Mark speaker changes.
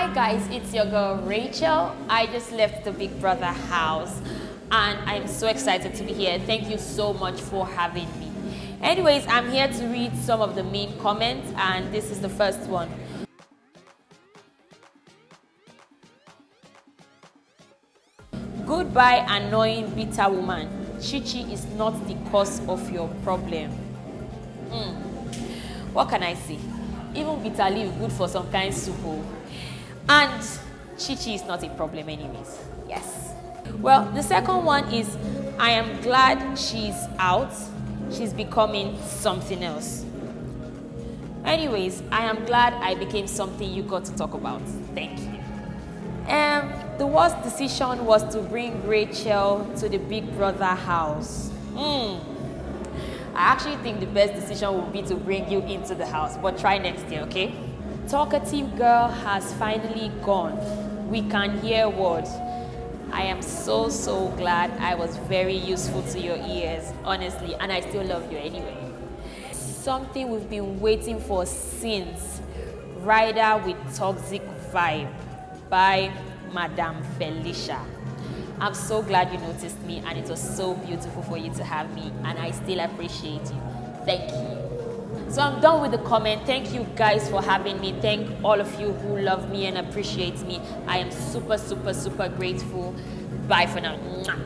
Speaker 1: Hi guys, it's your girl Rachel. I just left the Big Brother house and I'm so excited to be here. Thank you so much for having me. Anyways, I'm here to read some of the main comments and this is the first one. Goodbye, annoying bitter woman. Chichi is not the cause of your problem. What can I say? Even bitter leaf good for some kind soup. And Chichi is not a problem anyways. Yes. Well, the second one is, I am glad she's out. She's becoming something else. Anyways, I am glad I became something you got to talk about. Thank you. The worst decision was to bring Rachel to the Big Brother house. I actually think the best decision would be to bring you into the house, but try next year, okay? Talkative girl has finally gone. We can hear words. I am so glad I was very useful to your ears, honestly, and I still love you anyway. Something we've been waiting for since. Rider with Toxic Vibe by Madame Felicia. I'm so glad you noticed me and it was so beautiful for you to have me and I still appreciate you. Thank you. So I'm done with the comment. Thank you guys for having me. Thank all of you who love me and appreciate me. I am super grateful. Bye for now. Mwah.